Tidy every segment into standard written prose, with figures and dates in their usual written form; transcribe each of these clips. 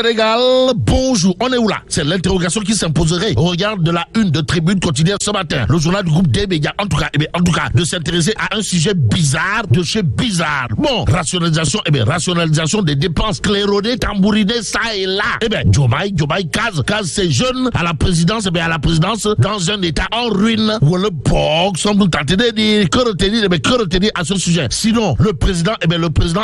Sénégal, bonjour, on est où là? C'est l'interrogation qui s'imposerait au regard de la une de Tribune Quotidienne ce matin. Le journal du groupe des médias, en tout cas, de s'intéresser à un sujet bizarre de chez bizarre. Bon, rationalisation des dépenses, claironnées, tambourinées, ça et là. Diomaye, case ces jeunes à la présidence, dans un état en ruine. Où le POC semble tenter de dire, que retenir à ce sujet. Sinon, le président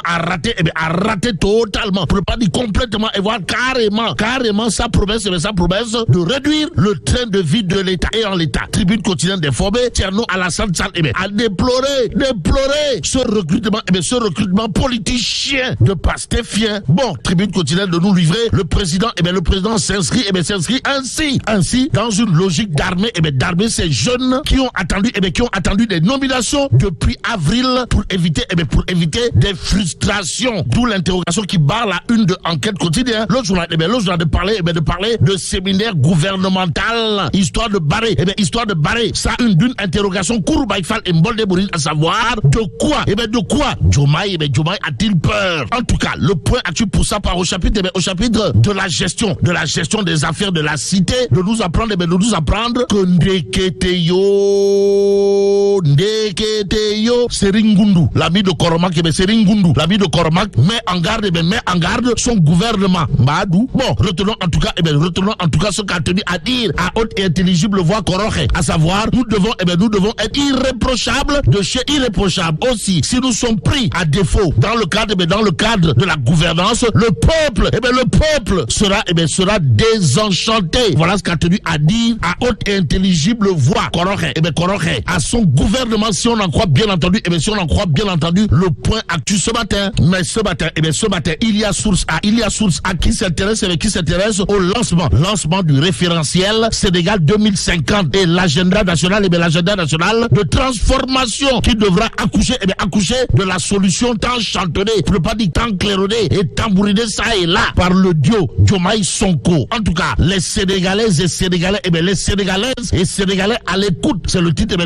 a raté totalement, pour ne pas dire complètement, et voir carrément sa promesse de réduire le train de vie de l'État et en l'État. Tribune quotidienne d'informer, Tierno Alassane Sall, a déploré ce recrutement politicien de pastéfien. Bon, Tribune quotidienne de nous livrer, le président s'inscrit ainsi dans une logique d'armer ces jeunes qui ont attendu des nominations depuis avril pour éviter des frustrations. D'où l'interrogation qui barre la une de Enquête quotidien. L'autre journal de parler de séminaire gouvernemental, histoire de barrer ça une d'une interrogation Kouroubaïfal et Mboldebourine, à savoir de quoi Diomaye a-t-il peur? En tout cas, le point actuel pour ça part au chapitre de la gestion des affaires de la cité, de nous apprendre que Ndeketeyo Seringundu, l'ami de Koromak, met en garde son gouvernement. Badou. Bon, retenons en tout cas ce qu'a tenu à dire à haute et intelligible voix Koroche, à savoir, nous devons être irréprochables de chez irréprochables aussi. Si nous sommes pris à défaut dans le cadre de la gouvernance, le peuple sera désenchanté. Voilà ce qu'a tenu à dire à haute et intelligible voix Koroche, à son gouvernement, si on en croit bien entendu, le point actu ce matin. Mais ce matin, il y a source à qui s'intéresse au lancement du référentiel Sénégal 2050 et l'agenda national de transformation qui devra accoucher de la solution tant chantonnée, pour ne pas dire tant claironnée et tambourinée ça et là par le duo Diomaye Sonko. En tout cas, les Sénégalaises et Sénégalais, Sénégalais à l'écoute, c'est le titre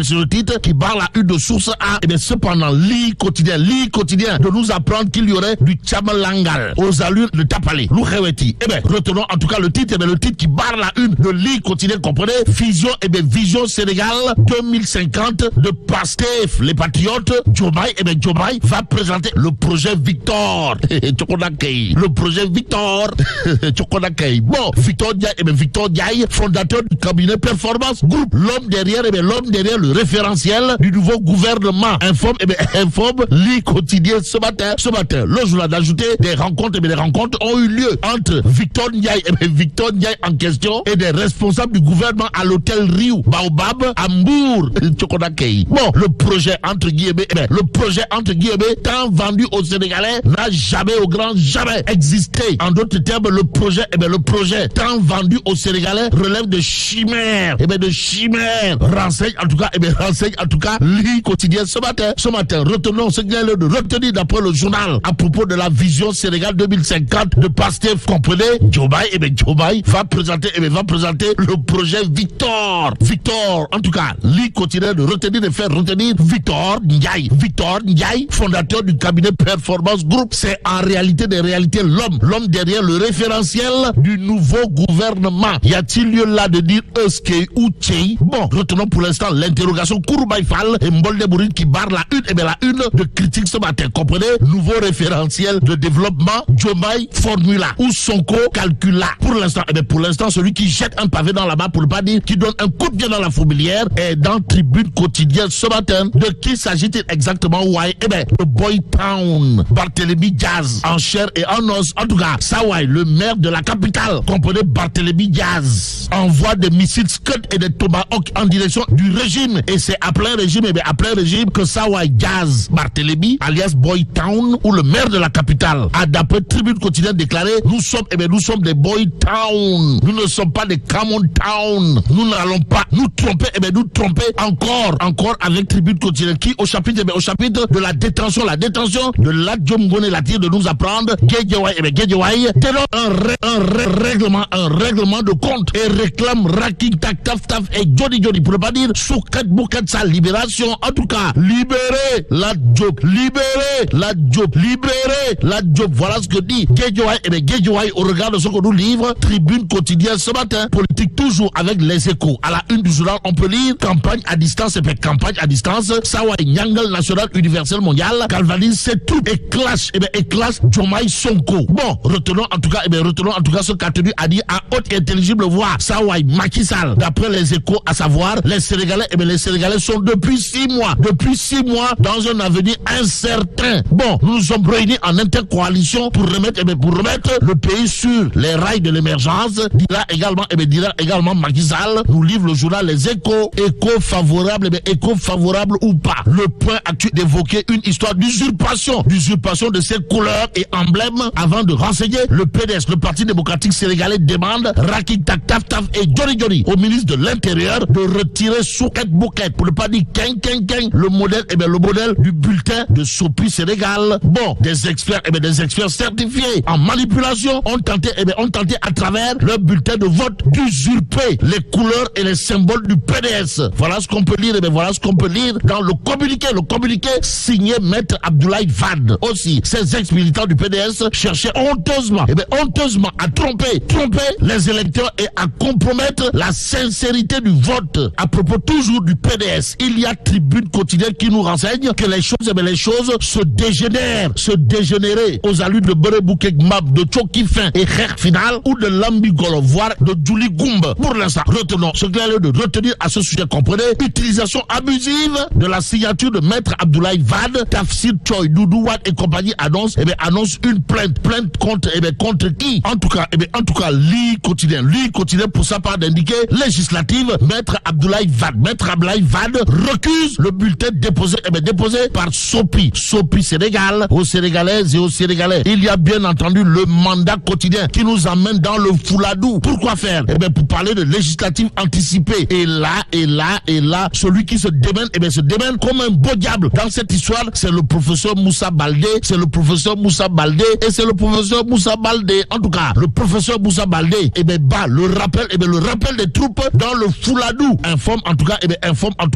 qui barre la une de source A. Cependant, Li quotidien de nous apprendre qu'il y aurait du Tchamalangal aux allures de Tapali, Loukheweti. Retenons en tout cas le titre qui barre la une de Li quotidien, comprenez, Vision Sénégal 2050 de Pastef, les patriotes. Diomaye va présenter le projet Victor. Le projet Victor. Bon, Victor Diaye, fondateur du cabinet Performance Group, l'homme derrière le référentiel du nouveau gouvernement. Informe Li quotidien ce matin. Le journal d'ajouter des rencontres ont eu lieu entre Victor Ndiaye en question et des responsables du gouvernement à l'hôtel Riu Baobab à Mbour. Bon, le projet entre guillemets, tant vendu aux Sénégalais n'a jamais existé. En d'autres termes, le projet tant vendu aux Sénégalais relève de chimères. Renseigne en tout cas Li quotidien ce matin. Retenons ce qu'il y a de retenir d'après le journal à propos de la vision Sénégal 2050 de Pastef. Comprenez, Diomaye va présenter le projet Victor. En tout cas, Li quotidien de retenir Victor Ndiaye, fondateur du cabinet Performance Group. C'est en réalité des réalités l'homme derrière le référentiel du nouveau gouvernement. Y a-t-il lieu là de dire Euskei ou Tchei? Bon, retenons pour l'instant l'interrogation Kouroubaïfal et Mboldebourine qui barre la une de critique ce matin. Comprenez, nouveau référentiel de développement, Diomaye formula ou Sonko calcula. Pour l'instant, celui qui jette un pavé dans la main, pour ne pas dire qui donne un coup de pied dans la fourmilière, est dans Tribune quotidienne ce matin. De qui s'agit-il exactement? Le Boy Town, Barthélémy Diaz, en chair et en os. En tout cas, Sawai, le maire de la capitale, comprenez, Barthélémy Diaz, envoie des missiles Scud et des Tomahawk en direction du régime. Et c'est à plein régime que Sawai Diaz Barthélémy, alias Boy Town, ou le maire de la capitale, a d'après Tribune quotidienne déclaré: nous sommes des Boy Town. Nous ne sommes pas des Camon Town. Nous n'allons pas nous tromper, encore avec Tribune quotidienne qui, au chapitre de la détention de Ladjomgone Latir, de nous apprendre Guédiawaye dénonce un règlement de compte et réclame Raking Tak Taf Taf et Jody pour ne pas dire Soukat Boukat sa libération. En tout cas, libérer la Diop. Voilà ce que dit Guédiawaye Guédiouaï, au regard de ce que nous livre Tribune quotidienne ce matin. Politique toujours avec les Échos. À la une du journal, on peut lire campagne à distance et puis campagne à distance. Sawai Nyangal national universel mondial galvanise c'est tout et clash Diomaye Sonko. Bon, retenons en tout cas ce qu'a tenu à dire à haute et intelligible voix Sawai Macky Sall. D'après les Échos, à savoir les Sénégalais sont depuis 6 mois dans un avenir incertain. Bon, nous nous sommes réunis en intercoalition pour remettre le pays sur les rails de l'émergence. Dira également Macky Sall. Nous livre le journal Les Échos. Écho favorable ou pas. Le point actuel d'évoquer une histoire d'usurpation de ses couleurs et emblèmes avant de renseigner le PDS, le Parti démocratique sénégalais, demande Racky Taf et Johnny au ministre de l'Intérieur de retirer Souket Bouquet, pour ne pas dire le modèle du bulletin de Sopi Sénégal. Bon, des experts certifiés en manipulation ont tenté à travers leur bulletin de vote d'usurper les couleurs et les symboles du PDS. Voilà ce qu'on peut lire, dans le communiqué signé Maître Abdoulaye Wade. Aussi, ces ex-militants du PDS cherchaient honteusement à tromper les électeurs et à compromettre la sincérité du vote. À propos toujours du PDS, il y a Tribune quotidienne qui nous renseigne que les choses se dégénéraient aux allures de Berebouke Gmab, de Tchoki Fin et Kher Final ou de Lambigolo, voire de Julie Goumba. Pour l'instant, retenons ce qu'il y a de retenir à ce sujet, comprenez, utilisation abusive de la signature de Maître Abdoulaye Wade, Tafsir Choi, Doudou Wade et compagnie annonce une plainte contre qui? En tout cas, lui quotidien pour sa part d'indiquer législative, Maître Abdoulaye Wade recuse le bulletin déposé par Sopi Sénégal, aux Sénégalaises et aux Sénégalais. Il y a bien entendu le mandat quotidien qui nous amène dans le fouladou. Pourquoi faire? Pour parler de législative anticipée. Et là, celui qui se démène comme un beau diable dans cette histoire, c'est le professeur Moussa Baldé. En tout cas, le professeur Moussa Baldé, bat le rappel des troupes dans le fouladou. Informe en tout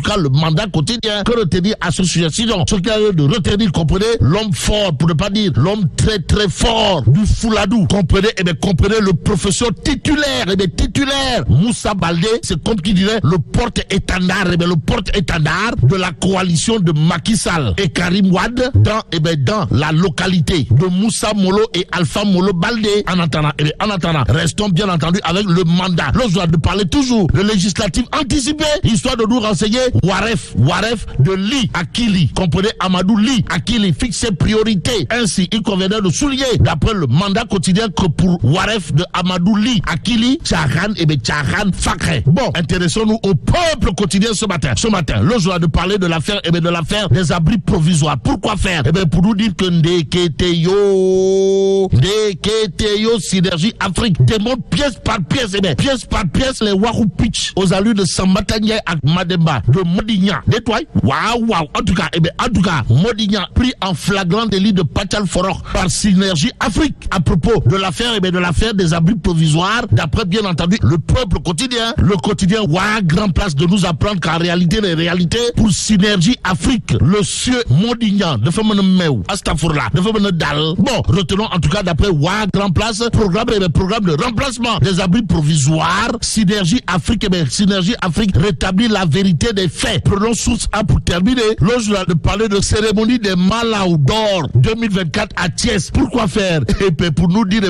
cas le mandat quotidien. Que retenir à ce sujet? Sinon, ce qu'il y a de retenir, comprenez, l'homme fort, pour ne pas dire l'homme très très fort du fouladou. Comprenez le professeur titulaire, Moussa Baldé, c'est comme qui dirait le porte-étendard, de la coalition de Macky Sall et Karim Wade dans la localité de Moussa Molo et Alpha Molo Baldé. En attendant, restons bien entendu avec le mandat. L'autre de parler toujours de législative anticipée, histoire de nous renseigner Waref de Li Akili. Comprenez, Amadou Li Akili fixe ses priorités. Ainsi, il conviendrait de souligner, d'après le mandat quotidien, que pour Waref de Amadou Li Akili, Tcharan Fakre. Bon, intéressons-nous au peuple quotidien ce matin. Le jour de parler de l'affaire des abris provisoires. Pourquoi faire? Pour nous dire que Ndeketeyo Synergie Afrique démonte pièce par pièce les Warou Pitch aux allures de Sambatanya ak Mademba, de Modignan. Nettoie. Waouh. En tout cas, Modignan pris en flagrant délit de Pachal Forok par Synergie Afrique à propos de l'affaire des abris provisoires. D'après bien entendu le peuple quotidien, grand place de nous apprendre qu'en réalité, les réalités pour Synergie Afrique, le sieur Modignan de Femenemeu, Astafourla, de Femenedal. Bon, retenons en tout cas d'après grand place, programme de remplacement des abris provisoires. Synergie Afrique rétablit la vérité des faits. Prenons source A pour terminer. Le jour de parler de cérémonie des Malaou d'or 2024 à Thiès. Pourquoi faire? Pour nous dire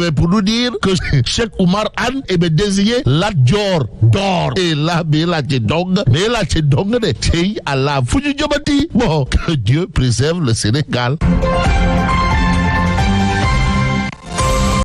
que Cheikh Oumar Anne désigné la Dior d'or. Et là, mais là, c'est donc de Allah. Bon, que Dieu préserve le Sénégal.